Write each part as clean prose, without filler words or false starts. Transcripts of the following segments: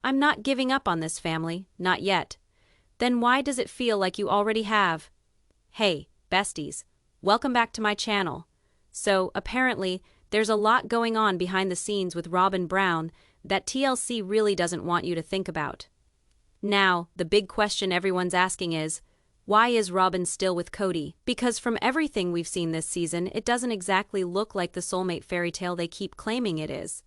I'm not giving up on this family, not yet. Then why does it feel like you already have? Hey, besties, welcome back to my channel. So, apparently, there's a lot going on behind the scenes with Robyn Brown that TLC really doesn't want you to think about. Now, the big question everyone's asking is, why is Robyn still with Kody? Because from everything we've seen this season, it doesn't exactly look like the soulmate fairy tale they keep claiming it is.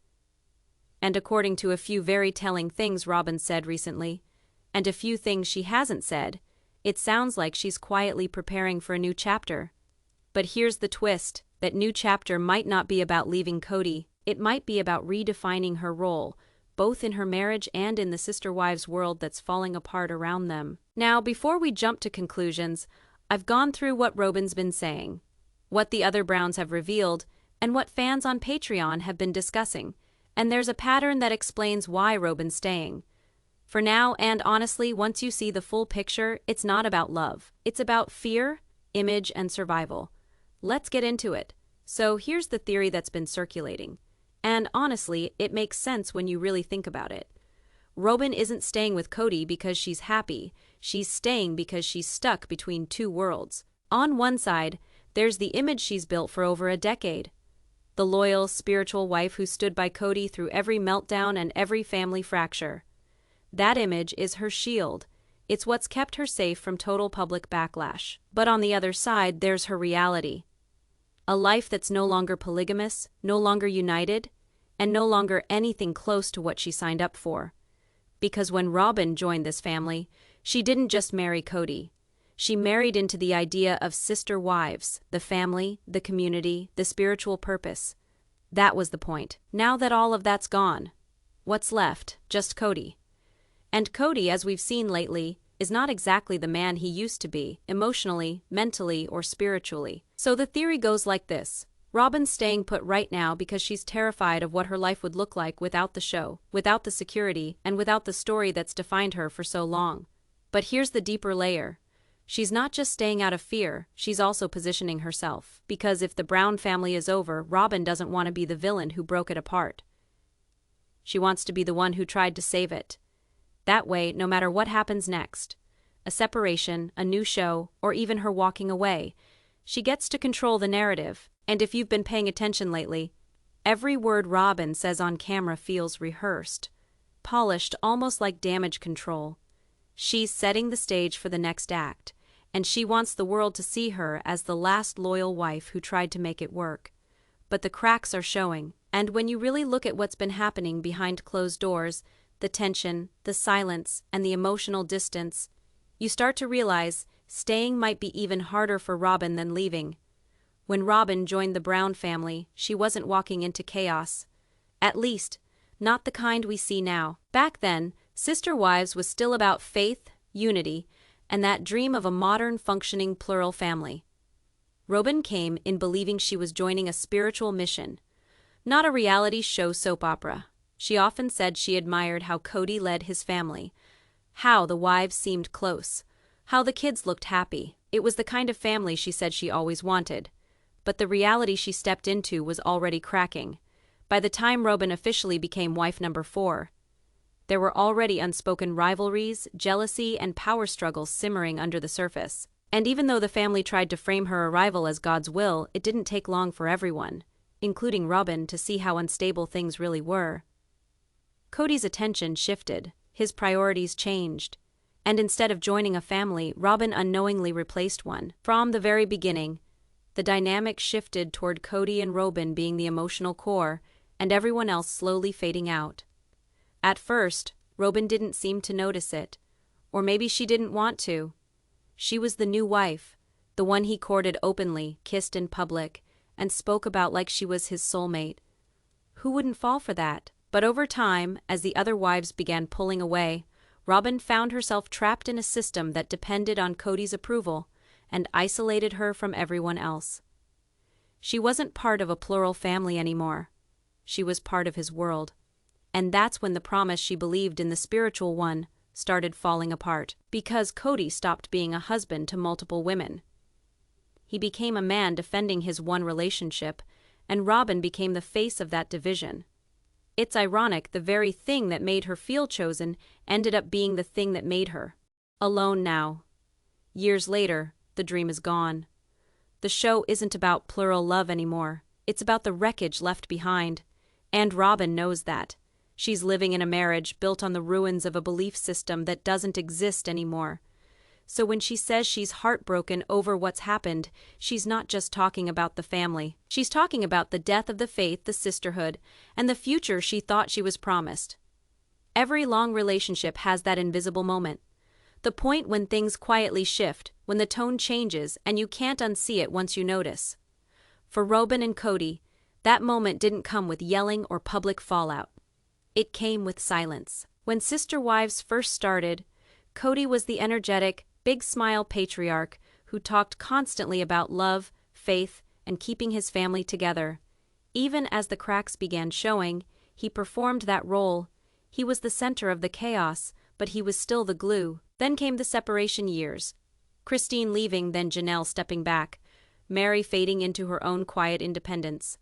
And according to a few very telling things Robyn said recently, and a few things she hasn't said, it sounds like she's quietly preparing for a new chapter. But here's the twist, that new chapter might not be about leaving Kody, it might be about redefining her role, both in her marriage and in the sister wives world that's falling apart around them. Now, before we jump to conclusions, I've gone through what Robyn's been saying, what the other Browns have revealed, and what fans on Patreon have been discussing, and there's a pattern that explains why Robyn's staying. For now, and honestly, once you see the full picture, it's not about love. It's about fear, image, and survival. Let's get into it. So here's the theory that's been circulating. And honestly, it makes sense when you really think about it. Robyn isn't staying with Kody because she's happy. She's staying because she's stuck between two worlds. On one side, there's the image she's built for over a decade. The loyal, spiritual wife who stood by Kody through every meltdown and every family fracture. That image is her shield. It's what's kept her safe from total public backlash. But on the other side, there's her reality. A life that's no longer polygamous, no longer united, and no longer anything close to what she signed up for. Because when Robyn joined this family, she didn't just marry Kody. She married into the idea of sister wives, the family, the community, the spiritual purpose. That was the point. Now that all of that's gone, what's left? Just Kody. And Kody, as we've seen lately, is not exactly the man he used to be, emotionally, mentally, or spiritually. So the theory goes like this. Robyn's staying put right now because she's terrified of what her life would look like without the show, without the security, and without the story that's defined her for so long. But here's the deeper layer. She's not just staying out of fear, she's also positioning herself. Because if the Brown family is over, Robyn doesn't want to be the villain who broke it apart. She wants to be the one who tried to save it. That way, no matter what happens next, a separation, a new show, or even her walking away, she gets to control the narrative. And if you've been paying attention lately, every word Robyn says on camera feels rehearsed, polished almost like damage control. She's setting the stage for the next act, and she wants the world to see her as the last loyal wife who tried to make it work. But the cracks are showing, and when you really look at what's been happening behind closed doors, the tension, the silence, and the emotional distance, you start to realize staying might be even harder for Robyn than leaving. When Robyn joined the Brown family, she wasn't walking into chaos. At least, not the kind we see now. Back then, Sister Wives was still about faith, unity, and that dream of a modern, functioning, plural family. Robyn came in believing she was joining a spiritual mission, not a reality show soap opera. She often said she admired how Kody led his family, how the wives seemed close, how the kids looked happy. It was the kind of family she said she always wanted. But the reality she stepped into was already cracking. By the time Robyn officially became wife number 4, there were already unspoken rivalries, jealousy, and power struggles simmering under the surface. And even though the family tried to frame her arrival as God's will, it didn't take long for everyone, including Robyn, to see how unstable things really were. Kody's attention shifted, his priorities changed, and instead of joining a family, Robyn unknowingly replaced one. From the very beginning, the dynamic shifted toward Kody and Robyn being the emotional core, and everyone else slowly fading out. At first, Robyn didn't seem to notice it, or maybe she didn't want to. She was the new wife, the one he courted openly, kissed in public, and spoke about like she was his soulmate. Who wouldn't fall for that? But over time, as the other wives began pulling away, Robyn found herself trapped in a system that depended on Kody's approval and isolated her from everyone else. She wasn't part of a plural family anymore. She was part of his world. And that's when the promise she believed in, the spiritual one, started falling apart. Because Kody stopped being a husband to multiple women. He became a man defending his one relationship, and Robyn became the face of that division. It's ironic, the very thing that made her feel chosen ended up being the thing that made her alone now. Years later, the dream is gone. The show isn't about plural love anymore. It's about the wreckage left behind. And Robyn knows that. She's living in a marriage built on the ruins of a belief system that doesn't exist anymore. So when she says she's heartbroken over what's happened, she's not just talking about the family. She's talking about the death of the faith, the sisterhood, and the future she thought she was promised. Every long relationship has that invisible moment. The point when things quietly shift, when the tone changes, and you can't unsee it once you notice. For Robyn and Kody, that moment didn't come with yelling or public fallout. It came with silence. When Sister Wives first started, Kody was the energetic, big smile patriarch who talked constantly about love, faith, and keeping his family together. Even as the cracks began showing, he performed that role. He was the center of the chaos, but he was still the glue. Then came the separation years. Christine leaving, then Janelle stepping back, Mary fading into her own quiet independence.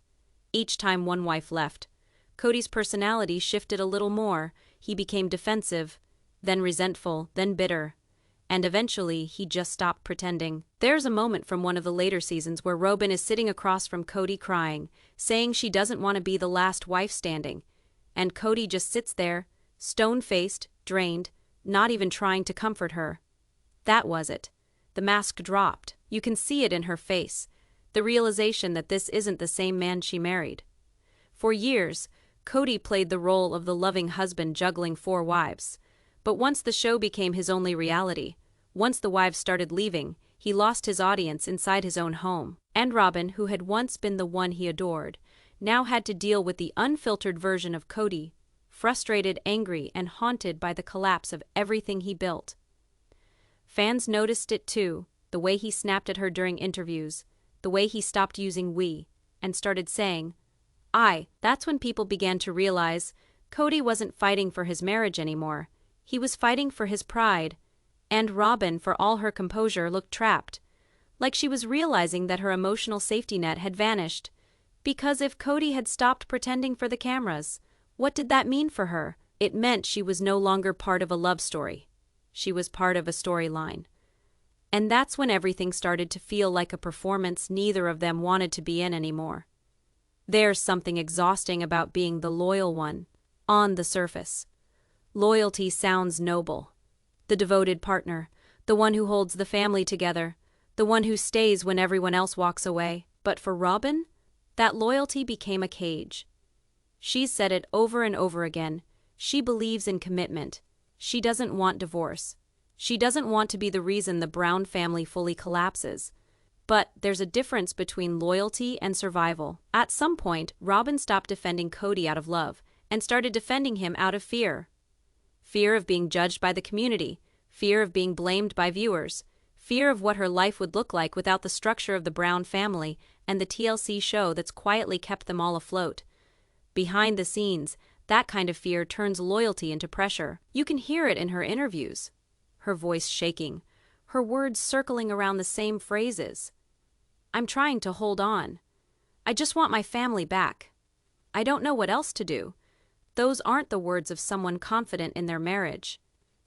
Each time one wife left, Kody's personality shifted a little more. He became defensive, then resentful, then bitter. And eventually, he just stopped pretending. There's a moment from one of the later seasons where Robyn is sitting across from Kody crying, saying she doesn't want to be the last wife standing. And Kody just sits there, stone-faced, drained, not even trying to comfort her. That was it. The mask dropped. You can see it in her face. The realization that this isn't the same man she married. For years, Kody played the role of the loving husband juggling 4 wives. But once the show became his only reality, once the wives started leaving, he lost his audience inside his own home. And Robyn, who had once been the one he adored, now had to deal with the unfiltered version of Kody, frustrated, angry, and haunted by the collapse of everything he built. Fans noticed it too, the way he snapped at her during interviews, the way he stopped using we, and started saying, I. That's when people began to realize Kody wasn't fighting for his marriage anymore. He was fighting for his pride, and Robyn, for all her composure, looked trapped, like she was realizing that her emotional safety net had vanished. Because if Kody had stopped pretending for the cameras, what did that mean for her? It meant she was no longer part of a love story. She was part of a storyline. And that's when everything started to feel like a performance neither of them wanted to be in anymore. There's something exhausting about being the loyal one, on the surface. Loyalty sounds noble. The devoted partner, the one who holds the family together, the one who stays when everyone else walks away. But for Robyn, that loyalty became a cage. She's said it over and over again. She believes in commitment. She doesn't want divorce. She doesn't want to be the reason the Brown family fully collapses. But there's a difference between loyalty and survival. At some point, Robyn stopped defending Kody out of love and started defending him out of fear. Fear of being judged by the community, fear of being blamed by viewers, fear of what her life would look like without the structure of the Brown family and the TLC show that's quietly kept them all afloat. Behind the scenes, that kind of fear turns loyalty into pressure. You can hear it in her interviews. Her voice shaking, her words circling around the same phrases. I'm trying to hold on. I just want my family back. I don't know what else to do. Those aren't the words of someone confident in their marriage.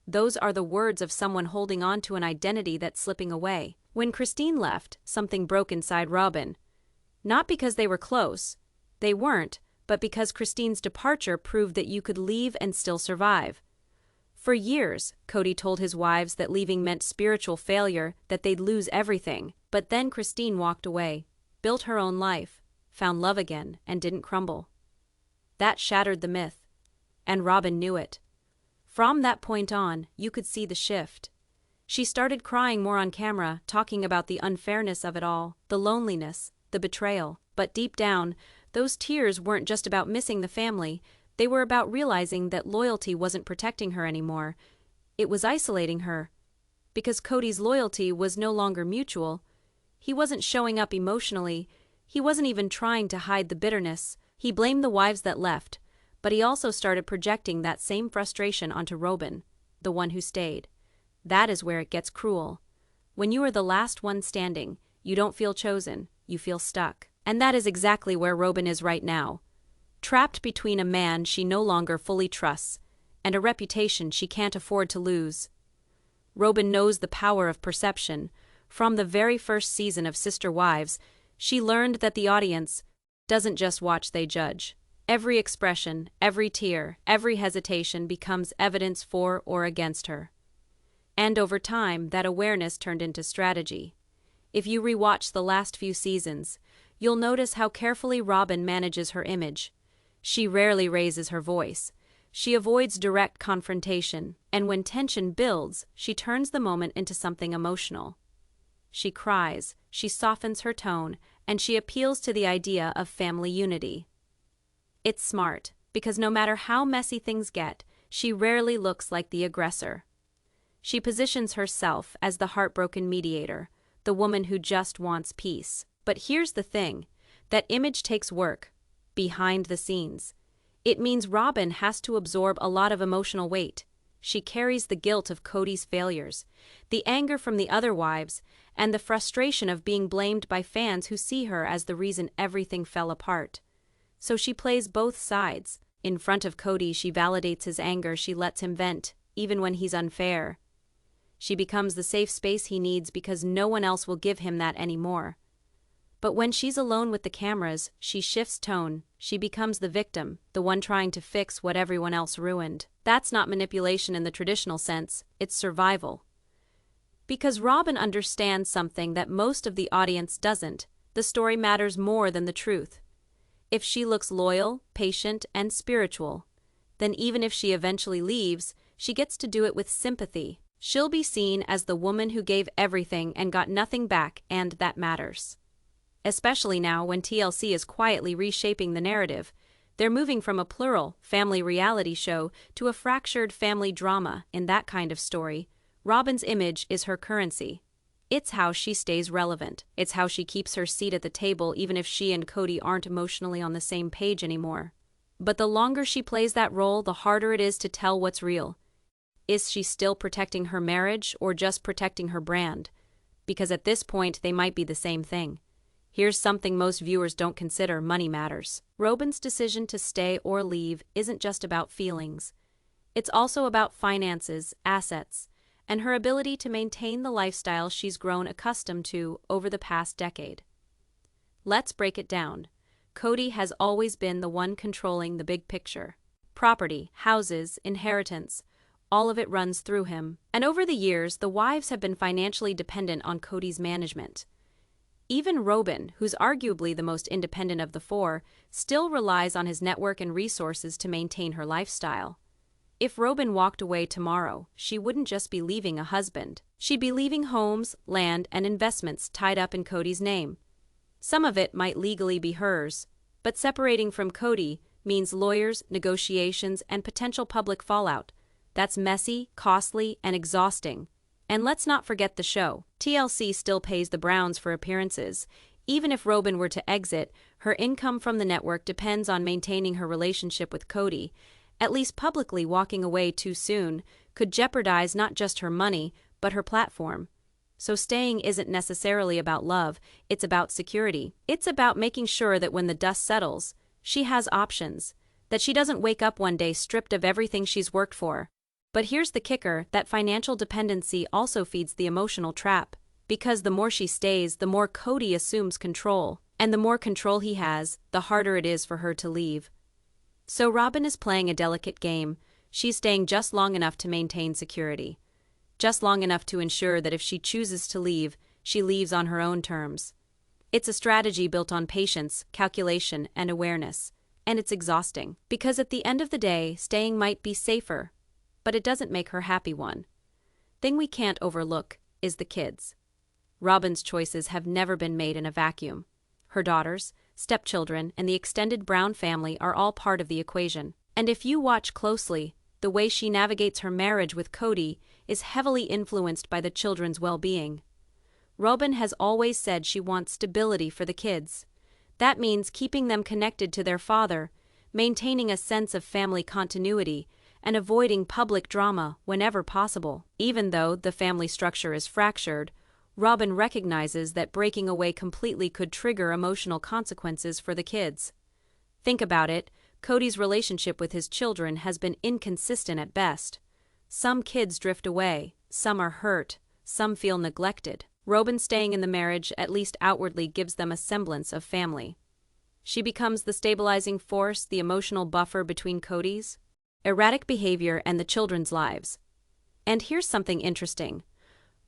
Those are the words of someone holding on to an identity that's slipping away. When Christine left, something broke inside Robyn. Not because they were close. They weren't, but because Christine's departure proved that you could leave and still survive. For years, Kody told his wives that leaving meant spiritual failure, that they'd lose everything. But then Christine walked away, built her own life, found love again, and didn't crumble. That shattered the myth. And Robyn knew it. From that point on, you could see the shift. She started crying more on camera, talking about the unfairness of it all, the loneliness, the betrayal. But deep down, those tears weren't just about missing the family. They were about realizing that loyalty wasn't protecting her anymore. It was isolating her. Because Kody's loyalty was no longer mutual. He wasn't showing up emotionally. He wasn't even trying to hide the bitterness. He blamed the wives that left. But he also started projecting that same frustration onto Robyn, the one who stayed. That is where it gets cruel. When you are the last one standing, you don't feel chosen, you feel stuck. And that is exactly where Robyn is right now. trapped between a man she no longer fully trusts and a reputation she can't afford to lose. Robyn knows the power of perception. From the very first season of Sister Wives, she learned that the audience doesn't just watch, they judge. Every expression, every tear, every hesitation becomes evidence for or against her. And over time, that awareness turned into strategy. If you rewatch the last few seasons, you'll notice how carefully Robyn manages her image. She rarely raises her voice. She avoids direct confrontation, and when tension builds, she turns the moment into something emotional. She cries, she softens her tone, and she appeals to the idea of family unity. It's smart, because no matter how messy things get, she rarely looks like the aggressor. She positions herself as the heartbroken mediator, the woman who just wants peace. But here's the thing, that image takes work, behind the scenes. It means Robyn has to absorb a lot of emotional weight. She carries the guilt of Kody's failures, the anger from the other wives, and the frustration of being blamed by fans who see her as the reason everything fell apart. So she plays both sides. In front of Kody, she validates his anger, she lets him vent, even when he's unfair. She becomes the safe space he needs because no one else will give him that anymore. But when she's alone with the cameras, she shifts tone. She becomes the victim, the one trying to fix what everyone else ruined. That's not manipulation in the traditional sense, it's survival. Because Robyn understands something that most of the audience doesn't, the story matters more than the truth. If she looks loyal, patient, and spiritual, then even if she eventually leaves, she gets to do it with sympathy. She'll be seen as the woman who gave everything and got nothing back, and that matters. Especially now when TLC is quietly reshaping the narrative. They're moving from a plural, family reality show to a fractured family drama. In that kind of story, Robyn's image is her currency. It's how she stays relevant. It's how she keeps her seat at the table even if she and Kody aren't emotionally on the same page anymore. But the longer she plays that role, the harder it is to tell what's real. Is she still protecting her marriage or just protecting her brand? Because at this point, they might be the same thing. Here's something most viewers don't consider: money matters. Robyn's decision to stay or leave isn't just about feelings. It's also about finances, assets, and her ability to maintain the lifestyle she's grown accustomed to over the past decade. Let's break it down. Kody has always been the one controlling the big picture. Property, houses, inheritance, all of it runs through him. And over the years, the wives have been financially dependent on Kody's management. Even Robyn, who's arguably the most independent of the four, still relies on his network and resources to maintain her lifestyle. If Robyn walked away tomorrow, she wouldn't just be leaving a husband. She'd be leaving homes, land, and investments tied up in Kody's name. Some of it might legally be hers, but separating from Kody means lawyers, negotiations, and potential public fallout. That's messy, costly, and exhausting. And let's not forget the show. TLC still pays the Browns for appearances. Even if Robyn were to exit, her income from the network depends on maintaining her relationship with Kody. At least publicly walking away too soon could jeopardize not just her money, but her platform. So staying isn't necessarily about love, it's about security. It's about making sure that when the dust settles, she has options, that she doesn't wake up one day stripped of everything she's worked for. But here's the kicker, that financial dependency also feeds the emotional trap. Because the more she stays, the more Kody assumes control. And the more control he has, the harder it is for her to leave. So Robyn is playing a delicate game. She's staying just long enough to maintain security. Just long enough to ensure that if she chooses to leave, she leaves on her own terms. It's a strategy built on patience, calculation, and awareness. And it's exhausting. Because at the end of the day, staying might be safer, but it doesn't make her happy one. Thing we can't overlook is the kids. Robyn's choices have never been made in a vacuum. Her daughters, stepchildren, and the extended Brown family are all part of the equation. And if you watch closely, the way she navigates her marriage with Kody is heavily influenced by the children's well-being. Robyn has always said she wants stability for the kids. That means keeping them connected to their father, maintaining a sense of family continuity, and avoiding public drama whenever possible. Even though the family structure is fractured, Robyn recognizes that breaking away completely could trigger emotional consequences for the kids. Think about it, Kody's relationship with his children has been inconsistent at best. Some kids drift away, some are hurt, some feel neglected. Robyn staying in the marriage, at least outwardly, gives them a semblance of family. She becomes the stabilizing force, the emotional buffer between Kody's erratic behavior and the children's lives. And here's something interesting.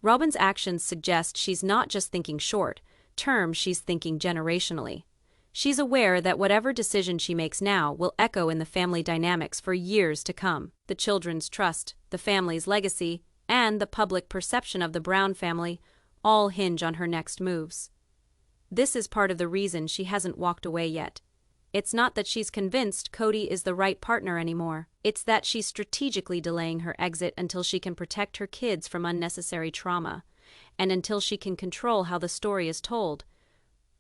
Robyn's actions suggest she's not just thinking short-term, she's thinking generationally. She's aware that whatever decision she makes now will echo in the family dynamics for years to come. The children's trust, the family's legacy, and the public perception of the Brown family all hinge on her next moves. This is part of the reason she hasn't walked away yet. It's not that she's convinced Kody is the right partner anymore. It's that she's strategically delaying her exit until she can protect her kids from unnecessary trauma, and until she can control how the story is told.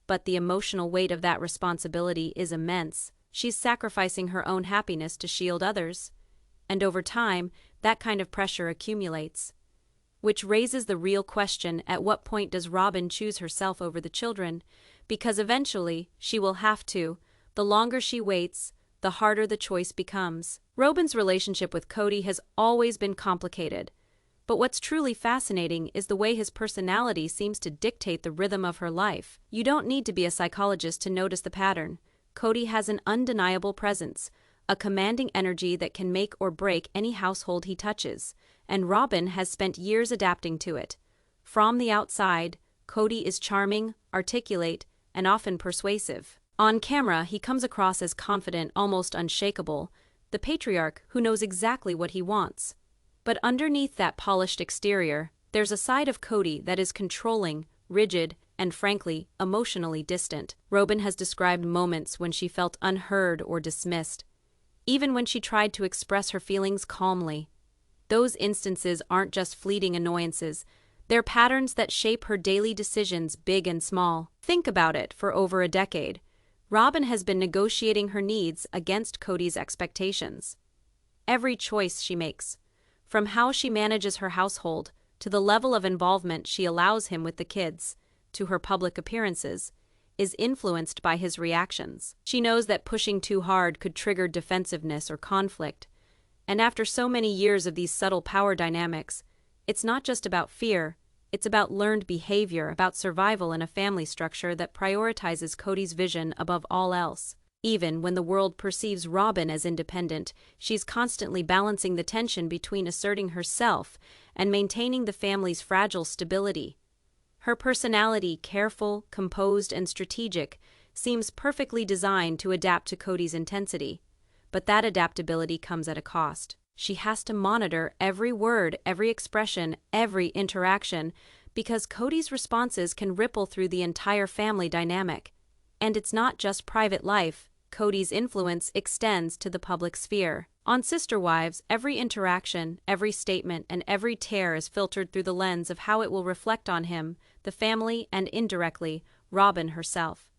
But the emotional weight of that responsibility is immense. She's sacrificing her own happiness to shield others. And over time, that kind of pressure accumulates. Which raises the real question, at what point does Robyn choose herself over the children? Because eventually, she will have to. The longer she waits, the harder the choice becomes. Robyn's relationship with Kody has always been complicated. But what's truly fascinating is the way his personality seems to dictate the rhythm of her life. You don't need to be a psychologist to notice the pattern. Kody has an undeniable presence, a commanding energy that can make or break any household he touches, and Robyn has spent years adapting to it. From the outside, Kody is charming, articulate, and often persuasive. On camera, he comes across as confident, almost unshakable, the patriarch who knows exactly what he wants. But underneath that polished exterior, there's a side of Kody that is controlling, rigid, and frankly, emotionally distant. Robyn has described moments when she felt unheard or dismissed, even when she tried to express her feelings calmly. Those instances aren't just fleeting annoyances, they're patterns that shape her daily decisions, big and small. Think about it. For over a decade, Robyn has been negotiating her needs against Kody's expectations. Every choice she makes, from how she manages her household, to the level of involvement she allows him with the kids, to her public appearances, is influenced by his reactions. She knows that pushing too hard could trigger defensiveness or conflict. And after so many years of these subtle power dynamics, it's not just about fear, it's about learned behavior, about survival in a family structure that prioritizes Kody's vision above all else. Even when the world perceives Robyn as independent, she's constantly balancing the tension between asserting herself and maintaining the family's fragile stability. Her personality, careful, composed, and strategic, seems perfectly designed to adapt to Kody's intensity. But that adaptability comes at a cost. She has to monitor every word, every expression, every interaction, because Kody's responses can ripple through the entire family dynamic. And it's not just private life. Kody's influence extends to the public sphere. On Sister Wives, every interaction, every statement, and every tear is filtered through the lens of how it will reflect on him, the family, and indirectly, Robyn herself.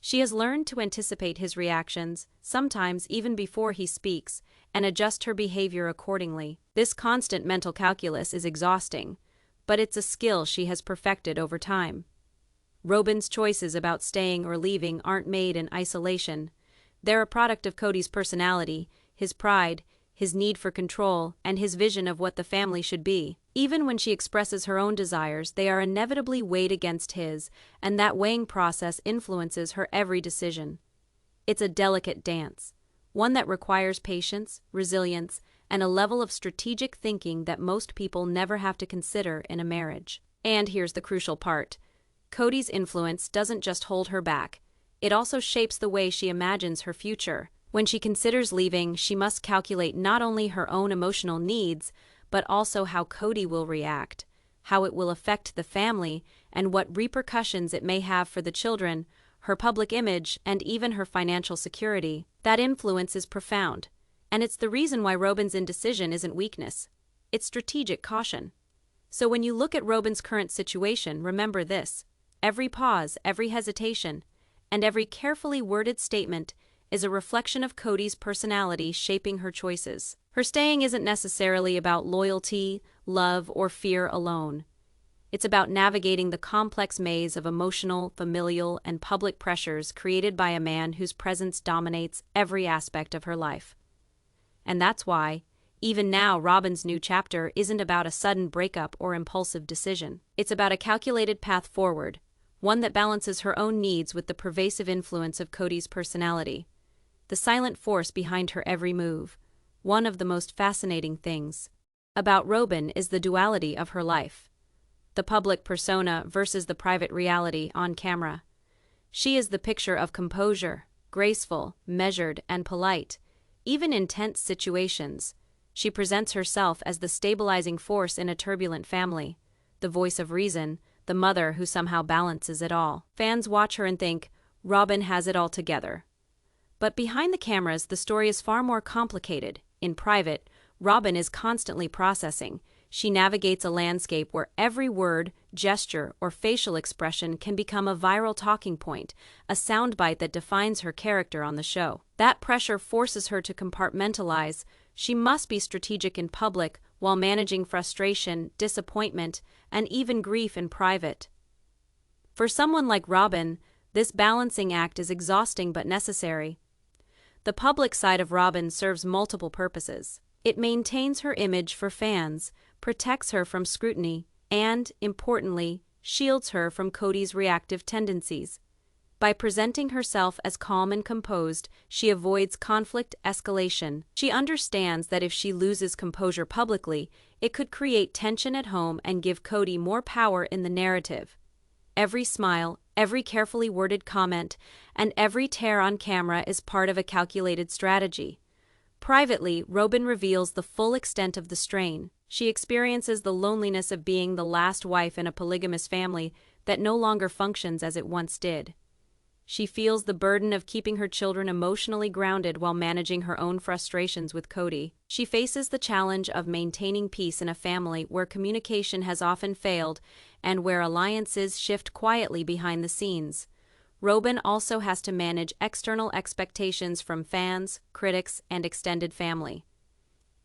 She has learned to anticipate his reactions, sometimes even before he speaks, and adjust her behavior accordingly. This constant mental calculus is exhausting, but it's a skill she has perfected over time. Robyn's choices about staying or leaving aren't made in isolation. They're a product of Kody's personality, his pride, his need for control, and his vision of what the family should be. Even when she expresses her own desires, they are inevitably weighed against his, and that weighing process influences her every decision. It's a delicate dance, one that requires patience, resilience, and a level of strategic thinking that most people never have to consider in a marriage. And here's the crucial part. Kody's influence doesn't just hold her back, it also shapes the way she imagines her future. When she considers leaving, she must calculate not only her own emotional needs, but also how Kody will react, how it will affect the family, and what repercussions it may have for the children, her public image, and even her financial security. That influence is profound, and it's the reason why Robyn's indecision isn't weakness. It's strategic caution. So when you look at Robyn's current situation, remember this. Every pause, every hesitation, and every carefully worded statement is a reflection of Kody's personality shaping her choices. Her staying isn't necessarily about loyalty, love, or fear alone. It's about navigating the complex maze of emotional, familial, and public pressures created by a man whose presence dominates every aspect of her life. And that's why, even now, Robyn's new chapter isn't about a sudden breakup or impulsive decision. It's about a calculated path forward, one that balances her own needs with the pervasive influence of Kody's personality, the silent force behind her every move. One of the most fascinating things about Robyn is the duality of her life. The public persona versus the private reality on camera. She is the picture of composure, graceful, measured, and polite. Even in tense situations, she presents herself as the stabilizing force in a turbulent family, the voice of reason, the mother who somehow balances it all. Fans watch her and think, Robyn has it all together. But behind the cameras, the story is far more complicated. In private, Robyn is constantly processing. She navigates a landscape where every word, gesture, or facial expression can become a viral talking point, a soundbite that defines her character on the show. That pressure forces her to compartmentalize. She must be strategic in public while managing frustration, disappointment, and even grief in private. For someone like Robyn, this balancing act is exhausting but necessary. The public side of Robyn serves multiple purposes. It maintains her image for fans, protects her from scrutiny, and, importantly, shields her from Kody's reactive tendencies. By presenting herself as calm and composed, she avoids conflict escalation. She understands that if she loses composure publicly, it could create tension at home and give Kody more power in the narrative. Every smile, every carefully worded comment, and every tear on camera is part of a calculated strategy. Privately, Robyn reveals the full extent of the strain. She experiences the loneliness of being the last wife in a polygamous family that no longer functions as it once did. She feels the burden of keeping her children emotionally grounded while managing her own frustrations with Kody. She faces the challenge of maintaining peace in a family where communication has often failed and where alliances shift quietly behind the scenes. Robyn also has to manage external expectations from fans, critics, and extended family.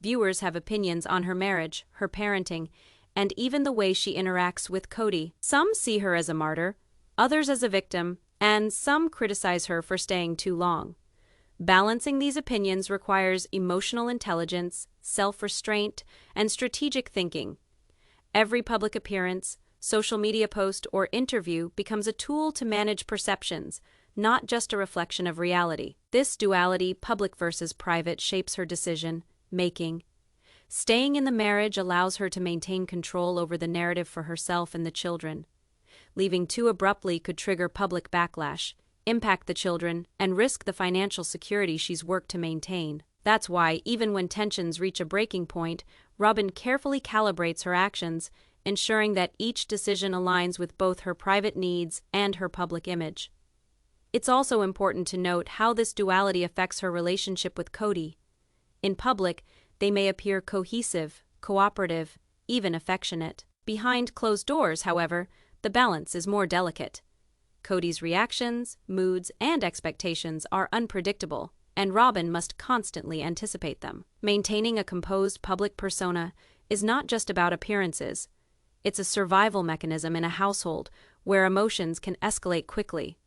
Viewers have opinions on her marriage, her parenting, and even the way she interacts with Kody. Some see her as a martyr, others as a victim, and some criticize her for staying too long. Balancing these opinions requires emotional intelligence, self-restraint, and strategic thinking. Every public appearance, social media post, or interview becomes a tool to manage perceptions, not just a reflection of reality. This duality, public versus private, shapes her decision-making. Staying in the marriage allows her to maintain control over the narrative for herself and the children. Leaving too abruptly could trigger public backlash, impact the children, and risk the financial security she's worked to maintain. That's why, even when tensions reach a breaking point, Robyn carefully calibrates her actions, ensuring that each decision aligns with both her private needs and her public image. It's also important to note how this duality affects her relationship with Kody. In public, they may appear cohesive, cooperative, even affectionate. Behind closed doors, however, the balance is more delicate. Kody's reactions, moods, and expectations are unpredictable, and Robyn must constantly anticipate them. Maintaining a composed public persona is not just about appearances. It's a survival mechanism in a household where emotions can escalate quickly.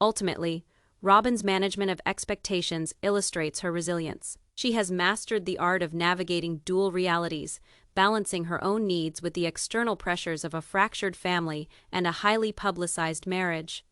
Ultimately, Robyn's management of expectations illustrates her resilience. She has mastered the art of navigating dual realities, balancing her own needs with the external pressures of a fractured family and a highly publicized marriage.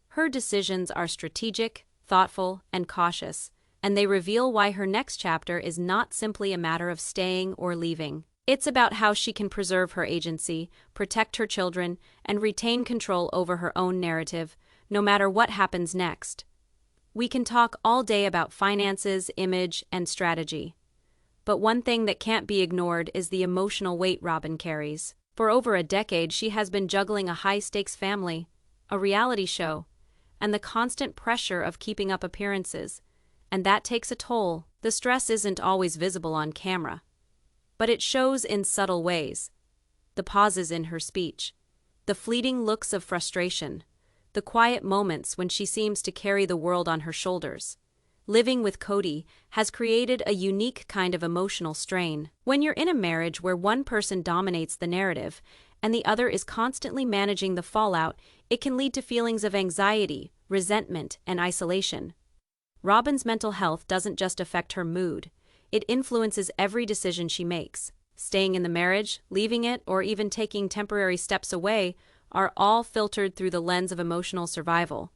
Her decisions are strategic, thoughtful, and cautious, and they reveal why her next chapter is not simply a matter of staying or leaving. It's about how she can preserve her agency, protect her children, and retain control over her own narrative, no matter what happens next. We can talk all day about finances, image, and strategy. But one thing that can't be ignored is the emotional weight Robyn carries. For over a decade, she has been juggling a high-stakes family, a reality show, and the constant pressure of keeping up appearances. And that takes a toll. The stress isn't always visible on camera, but it shows in subtle ways. The pauses in her speech, the fleeting looks of frustration, the quiet moments when she seems to carry the world on her shoulders. Living with Kody has created a unique kind of emotional strain. When you're in a marriage where one person dominates the narrative and the other is constantly managing the fallout, it can lead to feelings of anxiety, resentment, and isolation. Robyn's mental health doesn't just affect her mood, it influences every decision she makes. Staying in the marriage, leaving it, or even taking temporary steps away are all filtered through the lens of emotional survival.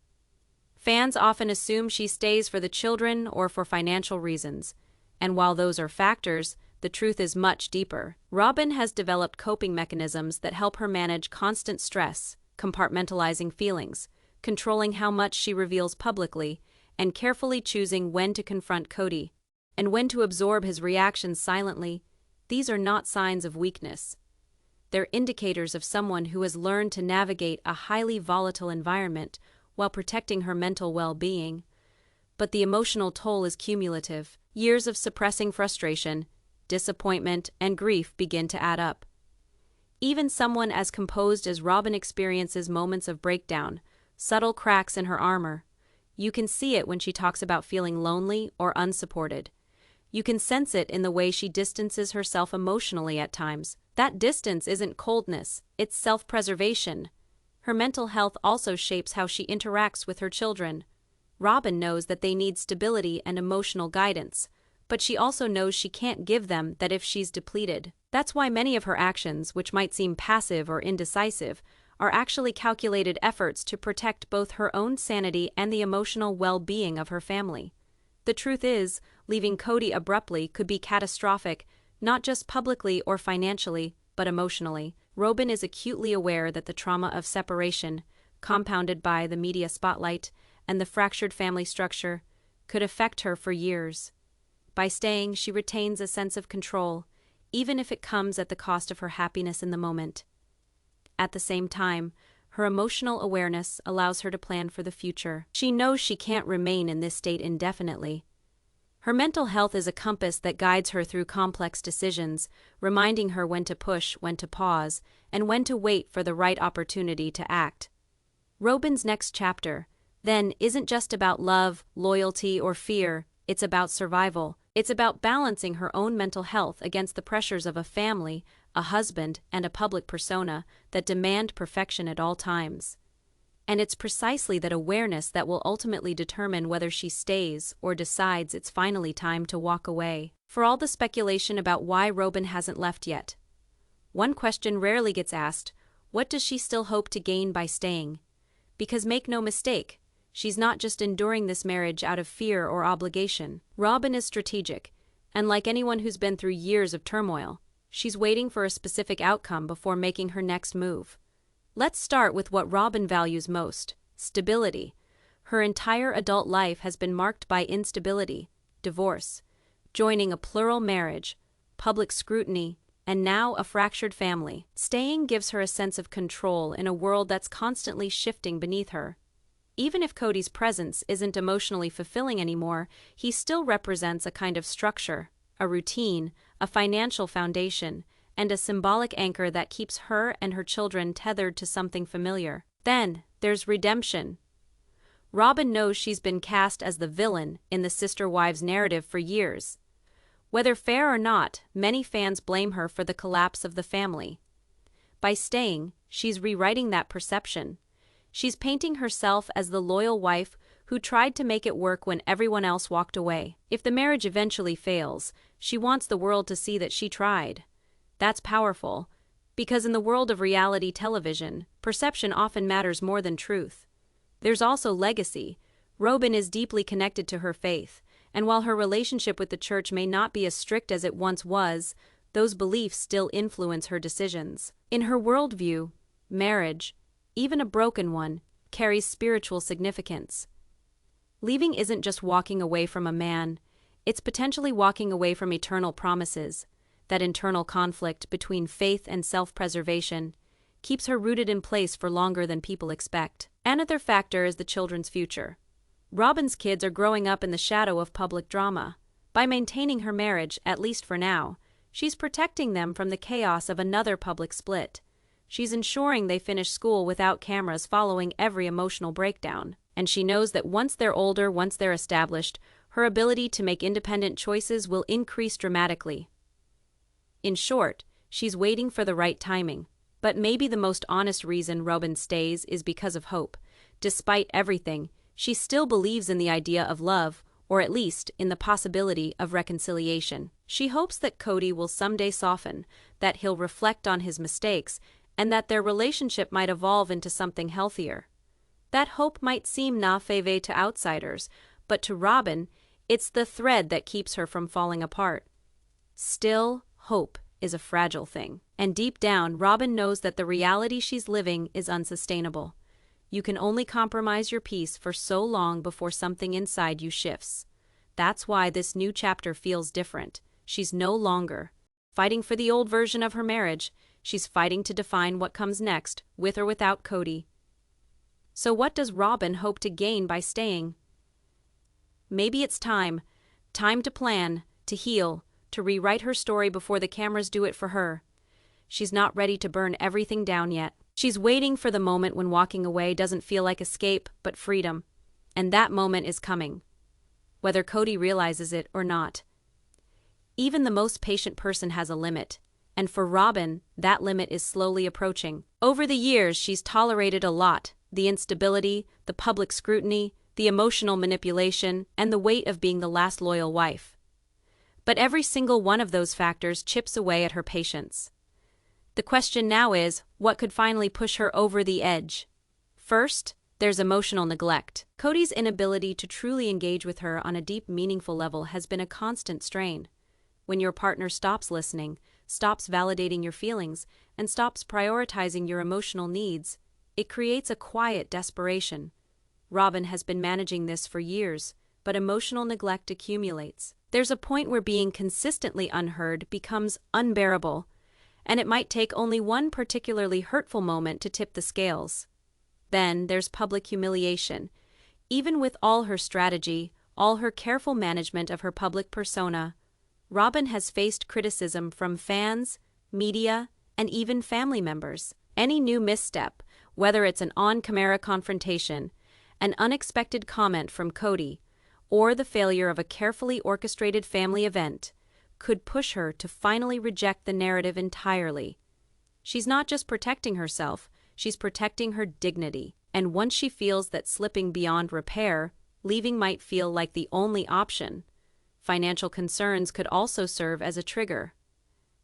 Fans often assume she stays for the children or for financial reasons, and while those are factors, the truth is much deeper. Robyn has developed coping mechanisms that help her manage constant stress, compartmentalizing feelings, controlling how much she reveals publicly, and carefully choosing when to confront Kody and when to absorb his reactions silently. These are not signs of weakness. They're indicators of someone who has learned to navigate a highly volatile environment while protecting her mental well-being. But the emotional toll is cumulative. Years of suppressing frustration, disappointment, and grief begin to add up. Even someone as composed as Robyn experiences moments of breakdown, subtle cracks in her armor. You can see it when she talks about feeling lonely or unsupported. You can sense it in the way she distances herself emotionally at times. That distance isn't coldness, it's self-preservation. Her mental health also shapes how she interacts with her children. Robyn knows that they need stability and emotional guidance, but she also knows she can't give them that if she's depleted. That's why many of her actions, which might seem passive or indecisive, are actually calculated efforts to protect both her own sanity and the emotional well-being of her family. The truth is, leaving Kody abruptly could be catastrophic, not just publicly or financially, but emotionally. Robyn is acutely aware that the trauma of separation, compounded by the media spotlight and the fractured family structure, could affect her for years. By staying, she retains a sense of control, even if it comes at the cost of her happiness in the moment. At the same time, her emotional awareness allows her to plan for the future. She knows she can't remain in this state indefinitely. Her mental health is a compass that guides her through complex decisions, reminding her when to push, when to pause, and when to wait for the right opportunity to act. Robyn's next chapter, then, isn't just about love, loyalty, or fear, it's about survival. It's about balancing her own mental health against the pressures of a family, a husband, and a public persona that demand perfection at all times. And it's precisely that awareness that will ultimately determine whether she stays or decides it's finally time to walk away. For all the speculation about why Robyn hasn't left yet, one question rarely gets asked: what does she still hope to gain by staying? Because make no mistake, she's not just enduring this marriage out of fear or obligation. Robyn is strategic, and like anyone who's been through years of turmoil, she's waiting for a specific outcome before making her next move. Let's start with what Robyn values most: stability. Her entire adult life has been marked by instability, divorce, joining a plural marriage, public scrutiny, and now a fractured family. Staying gives her a sense of control in a world that's constantly shifting beneath her. Even if Kody's presence isn't emotionally fulfilling anymore, he still represents a kind of structure, a routine, a financial foundation, and a symbolic anchor that keeps her and her children tethered to something familiar. Then, there's redemption. Robyn knows she's been cast as the villain in the sister wives narrative for years. Whether fair or not, many fans blame her for the collapse of the family. By staying, she's rewriting that perception. She's painting herself as the loyal wife who tried to make it work when everyone else walked away. If the marriage eventually fails, she wants the world to see that she tried. That's powerful, because in the world of reality television, perception often matters more than truth. There's also legacy. Robyn is deeply connected to her faith, and while her relationship with the church may not be as strict as it once was, those beliefs still influence her decisions. In her worldview, marriage, even a broken one, carries spiritual significance. Leaving isn't just walking away from a man, it's potentially walking away from eternal promises. That internal conflict between faith and self-preservation keeps her rooted in place for longer than people expect. Another factor is the children's future. Robyn's kids are growing up in the shadow of public drama. By maintaining her marriage, at least for now, she's protecting them from the chaos of another public split. She's ensuring they finish school without cameras following every emotional breakdown. And she knows that once they're older, once they're established, her ability to make independent choices will increase dramatically. In short, she's waiting for the right timing. But maybe the most honest reason Robyn stays is because of hope. Despite everything, she still believes in the idea of love, or at least in the possibility of reconciliation. She hopes that Kody will someday soften, that he'll reflect on his mistakes, and that their relationship might evolve into something healthier. That hope might seem naïve to outsiders, but to Robyn, it's the thread that keeps her from falling apart. Still, hope is a fragile thing. And deep down, Robyn knows that the reality she's living is unsustainable. You can only compromise your peace for so long before something inside you shifts. That's why this new chapter feels different. She's no longer fighting for the old version of her marriage. She's fighting to define what comes next, with or without Kody. So what does Robyn hope to gain by staying? Maybe it's time to plan, to heal, to rewrite her story before the cameras do it for her. She's not ready to burn everything down yet. She's waiting for the moment when walking away doesn't feel like escape, but freedom. And that moment is coming, whether Kody realizes it or not. Even the most patient person has a limit, and for Robyn, that limit is slowly approaching. Over the years, she's tolerated a lot: the instability, the public scrutiny, the emotional manipulation, and the weight of being the last loyal wife. But every single one of those factors chips away at her patience. The question now is, what could finally push her over the edge? First, there's emotional neglect. Kody's inability to truly engage with her on a deep, meaningful level has been a constant strain. When your partner stops listening, stops validating your feelings, and stops prioritizing your emotional needs, it creates a quiet desperation. Robyn has been managing this for years, but emotional neglect accumulates. There's a point where being consistently unheard becomes unbearable, and it might take only one particularly hurtful moment to tip the scales. Then there's public humiliation. Even with all her strategy, all her careful management of her public persona, Robyn has faced criticism from fans, media, and even family members. Any new misstep, whether it's an on-camera confrontation, an unexpected comment from Kody, or the failure of a carefully orchestrated family event, could push her to finally reject the narrative entirely. She's not just protecting herself, she's protecting her dignity. And once she feels that slipping beyond repair, leaving might feel like the only option. Financial concerns could also serve as a trigger.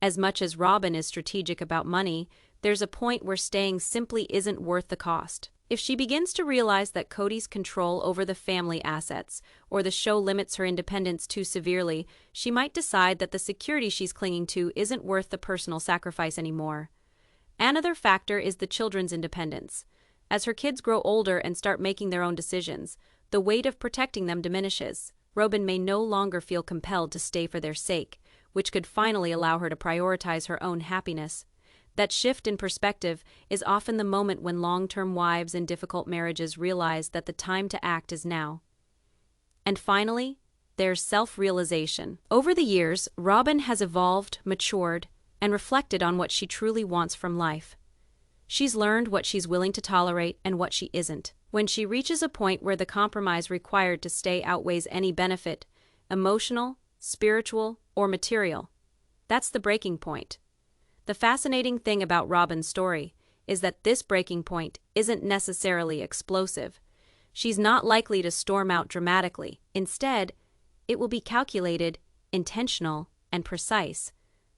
As much as Robyn is strategic about money, there's a point where staying simply isn't worth the cost. If she begins to realize that Kody's control over the family assets, or the show limits her independence too severely, she might decide that the security she's clinging to isn't worth the personal sacrifice anymore. Another factor is the children's independence. As her kids grow older and start making their own decisions, the weight of protecting them diminishes. Robyn may no longer feel compelled to stay for their sake, which could finally allow her to prioritize her own happiness. That shift in perspective is often the moment when long-term wives in difficult marriages realize that the time to act is now. And finally, there's self-realization. Over the years, Robyn has evolved, matured, and reflected on what she truly wants from life. She's learned what she's willing to tolerate and what she isn't. When she reaches a point where the compromise required to stay outweighs any benefit, emotional, spiritual, or material, that's the breaking point. The fascinating thing about Robyn's story is that this breaking point isn't necessarily explosive. She's not likely to storm out dramatically. Instead, it will be calculated, intentional, and precise.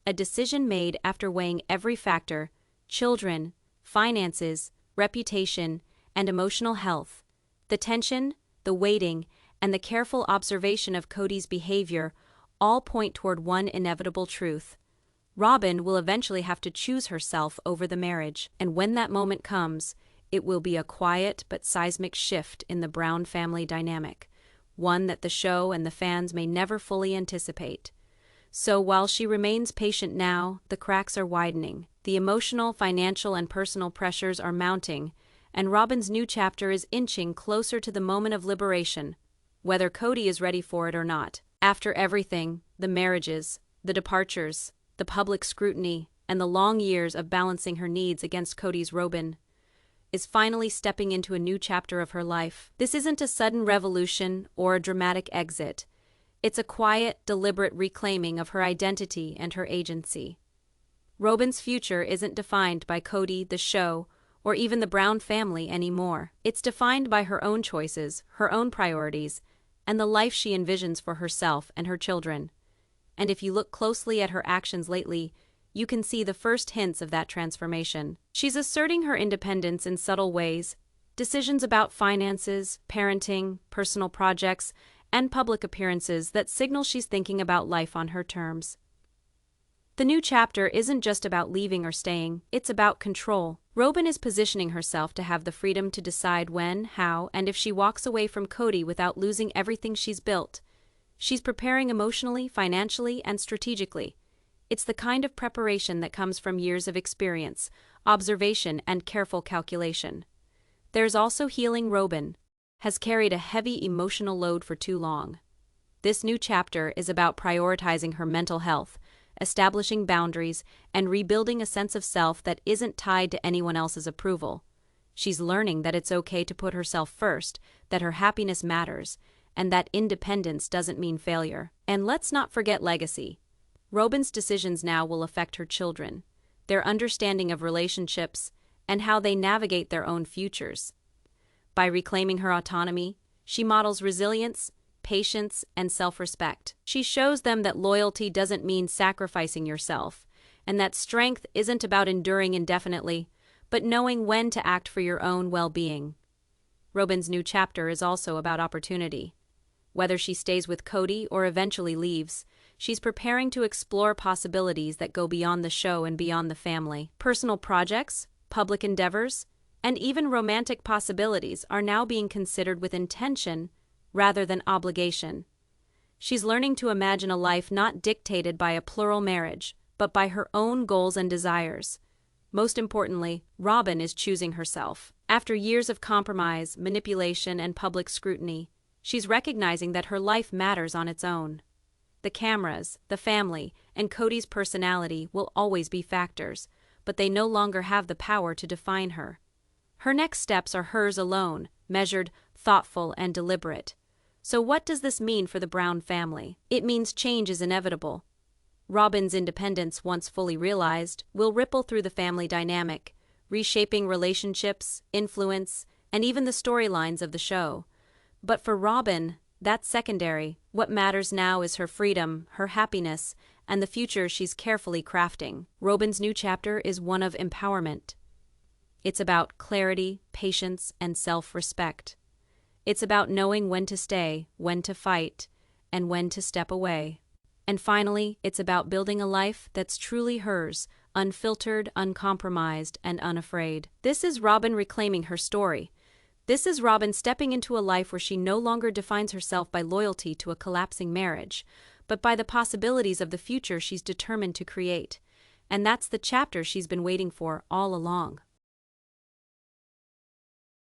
A decision made after weighing every factor: children, finances, reputation, and emotional health. The tension, the waiting, and the careful observation of Kody's behavior all point toward one inevitable truth. Robyn will eventually have to choose herself over the marriage, and when that moment comes, it will be a quiet but seismic shift in the Brown family dynamic, one that the show and the fans may never fully anticipate. So while she remains patient now, the cracks are widening. The emotional, financial, and personal pressures are mounting, and Robyn's new chapter is inching closer to the moment of liberation, whether Kody is ready for it or not. After everything, the marriages, the departures, the public scrutiny, and the long years of balancing her needs against Kody's, Robyn is finally stepping into a new chapter of her life. This isn't a sudden revolution or a dramatic exit. It's a quiet, deliberate reclaiming of her identity and her agency. Robyn's future isn't defined by Kody, the show, or even the Brown family anymore. It's defined by her own choices, her own priorities, and the life she envisions for herself and her children. And if you look closely at her actions lately, you can see the first hints of that transformation. She's asserting her independence in subtle ways. Decisions about finances, parenting, personal projects, and public appearances that signal she's thinking about life on her terms. The new chapter isn't just about leaving or staying, it's about control. Robyn is positioning herself to have the freedom to decide when, how, and if she walks away from Kody without losing everything she's built. She's preparing emotionally, financially, and strategically. It's the kind of preparation that comes from years of experience, observation, and careful calculation. There's also healing. Robyn has carried a heavy emotional load for too long. This new chapter is about prioritizing her mental health, establishing boundaries, and rebuilding a sense of self that isn't tied to anyone else's approval. She's learning that it's okay to put herself first, that her happiness matters, and that independence doesn't mean failure. And let's not forget legacy. Robyn's decisions now will affect her children, their understanding of relationships, and how they navigate their own futures. By reclaiming her autonomy, she models resilience, patience, and self-respect. She shows them that loyalty doesn't mean sacrificing yourself, and that strength isn't about enduring indefinitely, but knowing when to act for your own well-being. Robyn's new chapter is also about opportunity. Whether she stays with Kody or eventually leaves, she's preparing to explore possibilities that go beyond the show and beyond the family. Personal projects, public endeavors, and even romantic possibilities are now being considered with intention rather than obligation. She's learning to imagine a life not dictated by a plural marriage, but by her own goals and desires. Most importantly, Robyn is choosing herself. After years of compromise, manipulation, and public scrutiny, she's recognizing that her life matters on its own. The cameras, the family, and Kody's personality will always be factors, but they no longer have the power to define her. Her next steps are hers alone, measured, thoughtful, and deliberate. So what does this mean for the Brown family? It means change is inevitable. Robyn's independence, once fully realized, will ripple through the family dynamic, reshaping relationships, influence, and even the storylines of the show. But for Robyn, that's secondary. What matters now is her freedom, her happiness, and the future she's carefully crafting. Robyn's new chapter is one of empowerment. It's about clarity, patience, and self-respect. It's about knowing when to stay, when to fight, and when to step away. And finally, it's about building a life that's truly hers, unfiltered, uncompromised, and unafraid. This is Robyn reclaiming her story. This is Robyn stepping into a life where she no longer defines herself by loyalty to a collapsing marriage, but by the possibilities of the future she's determined to create. And that's the chapter she's been waiting for all along.